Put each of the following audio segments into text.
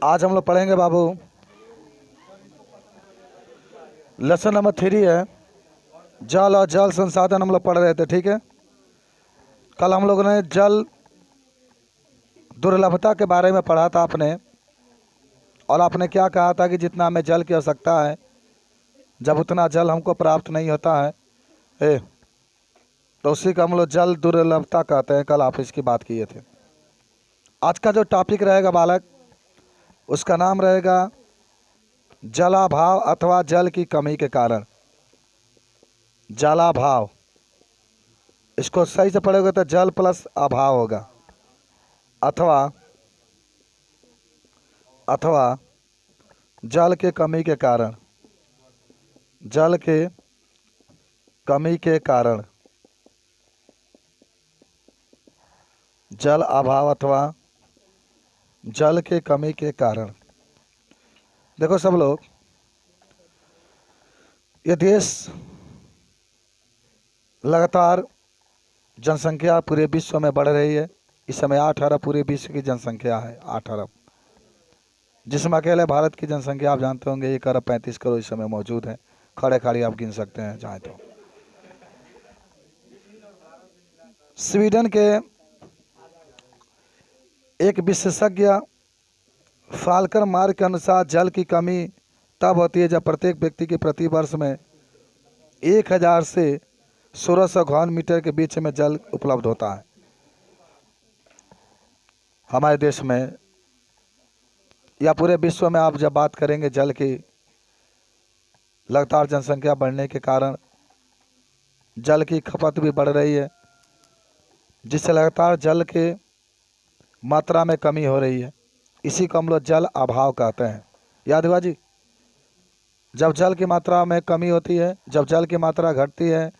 आज हम लोग पढ़ेंगे बाबू लेसन नंबर 3 है जल और जल संसाधन। हम लोग पढ़ रहे थे, ठीक है। कल हम लोगों ने जल दुर्लभता के बारे में पढ़ा था आपने, और आपने क्या कहा था कि जितना हमें जल की आवश्यकता है, जब उतना जल हमको प्राप्त नहीं होता है तो उसी को हम लोग जल दुर्लभता कहते हैं। कल आप इसकी बात किए थे। आज का जो टॉपिक रहेगा बालक, उसका नाम रहेगा जलाभाव अथवा जल की कमी के कारण। जलाभाव, इसको सही से पढ़ोगे तो जल प्लस अभाव होगा, अथवा जल के कमी के कारण। जल के कमी के कारण, जल अभाव अथवा जल के कमी के कारण। देखो सब लोग, ये देश लगातार जनसंख्या पूरे विश्व में बढ़ रही है। इस समय 8 अरब पूरे विश्व की जनसंख्या है, 8 अरब, जिसमें अकेले भारत की जनसंख्या आप जानते होंगे 1 अरब 35 करोड़ इस समय मौजूद है। खड़े खाड़ी आप गिन सकते हैं चाहे तो। स्वीडन के एक विशेषज्ञ फाल्कर मार्क के अनुसार जल की कमी तब होती है जब प्रत्येक व्यक्ति के प्रति वर्ष में 1000 से 1600 घन मीटर के बीच में जल उपलब्ध होता है। हमारे देश में या पूरे विश्व में आप जब बात करेंगे, जल की लगातार जनसंख्या बढ़ने के कारण जल की खपत भी बढ़ रही है, जिससे लगातार जल के मात्रा में कमी हो रही है। इसी को हम लोग जल अभाव कहते हैं। याद हुआ जी? जब जल की मात्रा में कमी होती है, जब जल की मात्रा घटती है,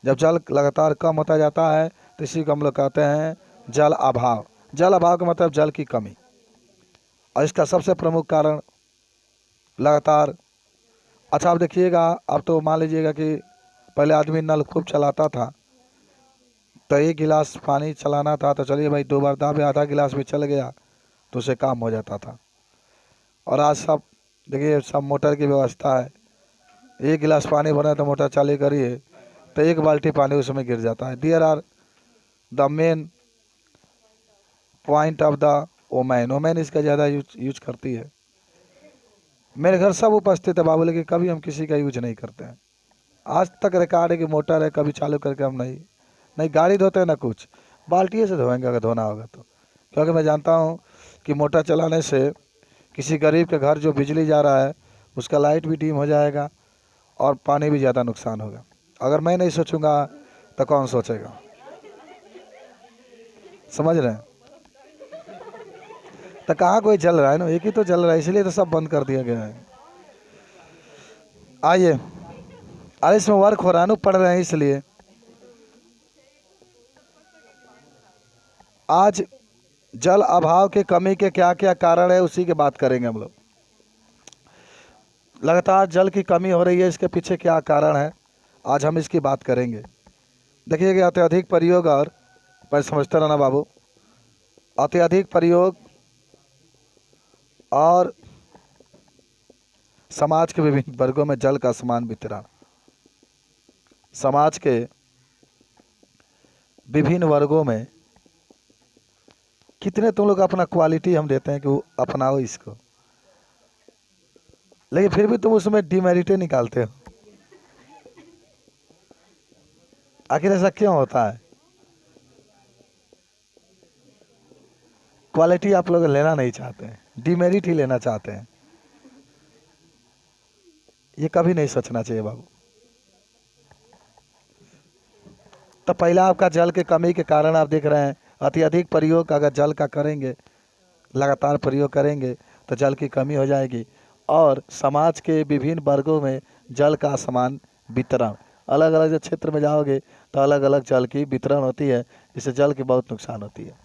जब जल लगातार कम होता जाता है, तो इसी को हम लोग कहते हैं जल अभाव। जल अभाव का मतलब जल की कमी। और इसका सबसे प्रमुख कारण लगातार, अच्छा आप देखिएगा, अब तो मान लीजिएगा कि पहले आदमी नल खूब चलाता था, तो 1 गिलास पानी चलाना था तो चलिए भाई 2 बार दाबे, आधा गिलास भी चल गया तो उसे काम हो जाता था। और आज सब देखिए, सब मोटर की व्यवस्था है। 1 गिलास पानी भरना तो मोटर चालू करिए तो 1 बाल्टी पानी उसमें गिर जाता है। There are the main point of the women इसका ज़्यादा यूज करती है। मेरे घर सब उपस्थित है बाबू, लेकिन कभी हम किसी का यूज नहीं करते हैं। आज तक रिकॉर्ड है कि मोटर है, कभी चालू करके हम नहीं गाड़ी धोते हैं ना कुछ, बाल्टी से धोएंगे अगर धोना होगा तो। क्योंकि मैं जानता हूँ कि मोटर चलाने से किसी गरीब के घर जो बिजली जा रहा है उसका लाइट भी डिम हो जाएगा और पानी भी ज़्यादा नुकसान होगा। अगर मैं नहीं सोचूंगा तो कौन सोचेगा? समझ रहे हैं? तो कहाँ कोई जल रहा है ना, एक ही तो जल रहा है, इसलिए तो सब बंद कर दिया गया है। आइए, अरे इसमें वर्क हो रहा है ना, पढ़ रहे हैं इसलिए। आज जल अभाव के कमी के क्या क्या कारण है उसी की बात करेंगे हम लोग। लगातार जल की कमी हो रही है, इसके पीछे क्या कारण है, आज हम इसकी बात करेंगे। देखिएगा, अत्यधिक प्रयोग, और पर समझते रहना बाबू, अत्यधिक प्रयोग और समाज के विभिन्न वर्गों में जल का समान वितरण। समाज के विभिन्न वर्गों में कितने तुम लोग अपना क्वालिटी हम देते हैं कि वो अपनाओ इसको, लेकिन फिर भी तुम उसमें डिमेरिटे निकालते हो। आखिर ऐसा क्यों होता है? क्वालिटी आप लोग लेना नहीं चाहते हैं, डिमेरिट ही लेना चाहते हैं। ये कभी नहीं सोचना चाहिए बाबू। तो पहला आपका जल के कमी के कारण आप देख रहे हैं, अत्यधिक प्रयोग अगर जल का करेंगे, लगातार प्रयोग करेंगे तो जल की कमी हो जाएगी। और समाज के विभिन्न वर्गों में जल का समान वितरण, अलग अलग जो क्षेत्र में जाओगे तो अलग अलग जल की वितरण होती है, इससे जल की बहुत नुकसान होती है।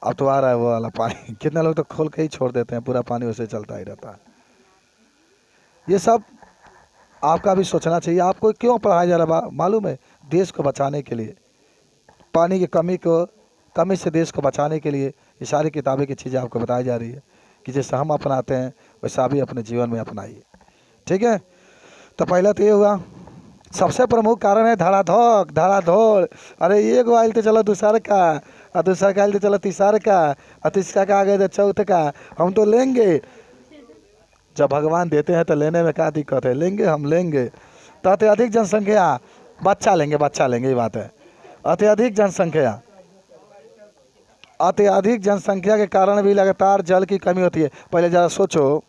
अब तो आ रहा है वो वाला पानी, कितने लोग तो खोल के ही छोड़ देते हैं, पूरा पानी उसे चलता ही रहता है। ये सब आपका भी सोचना चाहिए। आपको क्यों पढ़ाया जा रहा है मालूम है? देश को बचाने के लिए, पानी की कमी को कमी से देश को बचाने के लिए ये सारी किताबें की चीज़ें आपको बताई जा रही है कि जैसे हम अपनाते हैं वैसा भी अपने जीवन में अपनाइए। ठीक है, तो पहला तो ये हुआ। सबसे प्रमुख कारण है धड़ाधड़ धड़ाधड़। अरे एक गो आयल तो चलो दूसरा का, और दूसरा का आयल तो चलो तीसरा का, और तीसरा का आ गए तो चौथे का। हम तो लेंगे, जब भगवान देते हैं तो लेने में क्या दिक्कत है, लेंगे हम लेंगे। तो अत्यधिक जनसंख्या, बच्चा लेंगे ये बात है। अत्यधिक जनसंख्या के कारण भी लगातार जल की कमी होती है। पहले ज़रा सोचो,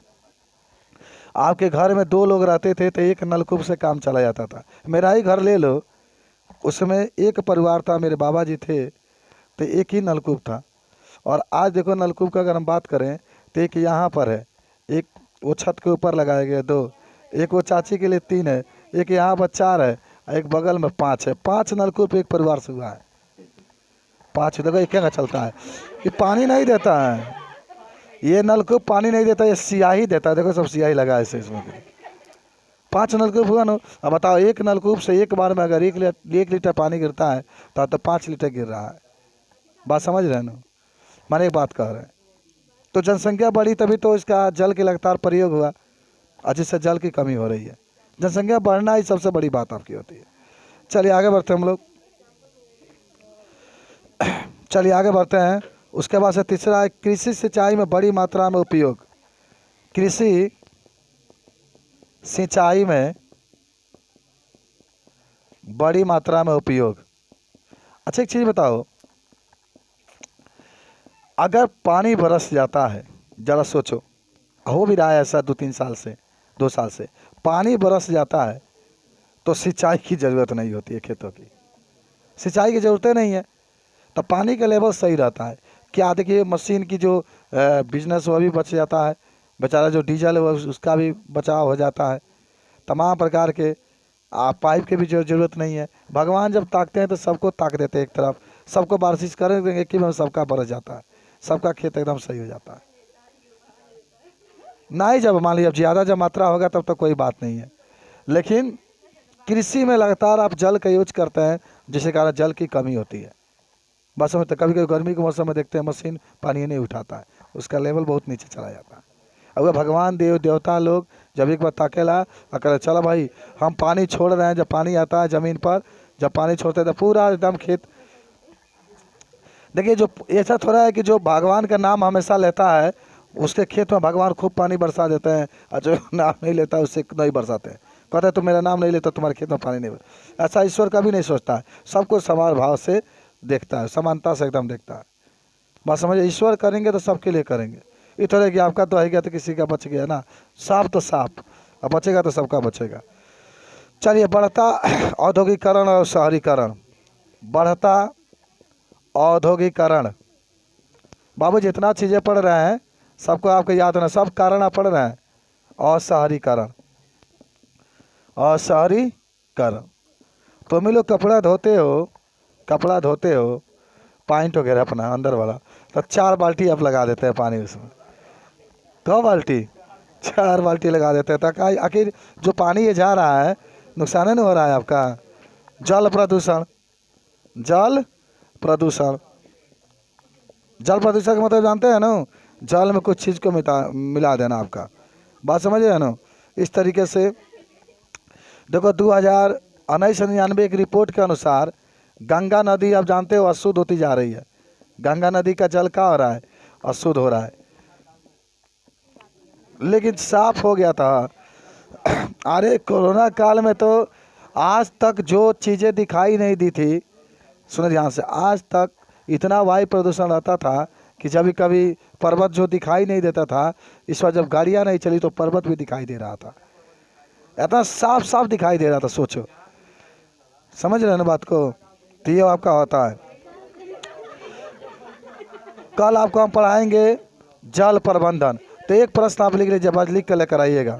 आपके घर में 2 लोग रहते थे तो एक नलकूप से काम चला जाता था। मेरा ही घर ले लो, उसमें एक परिवार था, मेरे बाबा जी थे तो एक ही नलकूप था। और आज देखो नलकूप का अगर हम बात करें तो एक यहाँ पर है, एक वो छत के ऊपर लगाए गए 2, एक वो चाची के लिए 3 है, एक यहाँ पर 4 है, एक बगल में 5 है। 5 नलकूप एक परिवार से हुआ है। 5 देखो एक का चलता है। ये पानी नहीं देता है, ये नलकूप पानी नहीं देता, ये स्याही देता है। देखो सब स्याही लगा है इसमें। 5 नलकूप हुआ ना। अब बताओ, एक नलकूप से एक बार में अगर 1 लीटर पानी गिरता है तो 5 लीटर गिर रहा है। बात समझ रहे हैं ना, माने एक बात कह रहे हैं। तो जनसंख्या बढ़ी तभी तो इसका जल के लगातार प्रयोग हुआ, और जिससे जल की कमी हो रही है। जनसंख्या बढ़ना ही सबसे बड़ी बात आपकी होती है। चलिए आगे बढ़ते हैं हम लोग, चलिए आगे बढ़ते हैं। उसके बाद से तीसरा है कृषि सिंचाई में बड़ी मात्रा में उपयोग। कृषि सिंचाई में बड़ी मात्रा में उपयोग। अच्छा एक चीज़ बताओ, अगर पानी बरस जाता है, ज़रा सोचो, हो भी रहा है ऐसा 2-3 साल से, 2 साल से पानी बरस जाता है तो सिंचाई की ज़रूरत नहीं होती है, खेतों की सिंचाई की ज़रूरतें नहीं है, तो पानी का लेवल सही रहता है। क्या देखिए, मशीन की जो बिजनेस वो भी बच जाता है, बेचारा जो डीजल है उसका भी बचाव हो जाता है। तमाम प्रकार के पाइप की भी ज़रूरत नहीं है। भगवान जब ताकते हैं तो सबको ताक देते हैं एक तरफ, सबको बारिश कर देंगे कि में सबका बरस जाता है, सबका खेत एकदम सही हो जाता है। ना ही जब मान लीजिए ज़्यादा जब मात्रा होगा तब तो कोई बात नहीं है, लेकिन कृषि में लगातार आप जल का यूज करते हैं जिसके कारण जल की कमी होती है। बस में तो कभी कभी गर्मी के मौसम में देखते हैं मशीन पानी नहीं उठाता है, उसका लेवल बहुत नीचे चला जाता है। अब भगवान देवता लोग जब एक बार ताकेला अगर चलो भाई हम पानी छोड़ रहे हैं, जब पानी आता है ज़मीन पर, जब पानी छोड़ते हैं तो पूरा एकदम खेत। देखिए, जो ऐसा थोड़ा है कि जो भगवान का नाम हमेशा लेता है उसके खेत में भगवान खूब पानी बरसा देते हैं, और जो नाम नहीं लेता उससे नहीं बरसाते हैं। कहते हैं तुम मेरा नाम नहीं लेता तुम्हारे खेत में पानी नहीं बरसा। ऐसा ईश्वर कभी नहीं सोचता है, सबको समान भाव से देखता है, समानता से एकदम देखता है। बात समझिए, ईश्वर करेंगे तो सबके लिए करेंगे। ये थोड़ा कि आपका तो है गया तो किसी का बच गया ना, साफ तो साफ, और बचेगा तो सबका बचेगा। चलिए, बढ़ता औद्योगिकरण और शहरीकरण। बढ़ता औद्योगिकरण, बाबू जितना चीज़ें पढ़ रहे हैं सबको आपको याद होना, सब कारण आप पढ़ रहे हैं। और शहरीकरण, तुम ही लोग कपड़ा धोते हो पाइंट वगैरह अपना अंदर वाला, तो 4 बाल्टी आप लगा देते हैं पानी उसमें। 2 बाल्टी 4 बाल्टी लगा देते हैं, ताकि आखिर जो पानी ये जा रहा है नुकसान नहीं हो रहा है आपका। जल प्रदूषण का मतलब जानते हैं ना, जल में कुछ चीज़ को मिला देना आपका। बात समझ रहे हैं ना। इस तरीके से देखो 2099 एक रिपोर्ट के अनुसार गंगा नदी आप जानते हो अशुद्ध होती जा रही है। गंगा नदी का जल क्या हो रहा है, अशुद्ध हो रहा है, लेकिन साफ हो गया था। अरे कोरोना काल में तो आज तक जो चीज़ें दिखाई नहीं दी थी, सुनो ध्यान से, आज तक इतना वायु प्रदूषण रहता था कि जब कभी पर्वत जो दिखाई नहीं देता था, इस बार जब गाड़ियाँ नहीं चली तो पर्वत भी दिखाई दे रहा था, इतना साफ साफ दिखाई दे रहा था। सोचो, समझ रहे हैं ना बात को। तो ये आपका होता है। कल आपको हम पढ़ाएंगे जल प्रबंधन। तो एक प्रश्न आप लिख लीजिए, लिख कर लेकर आइएगा।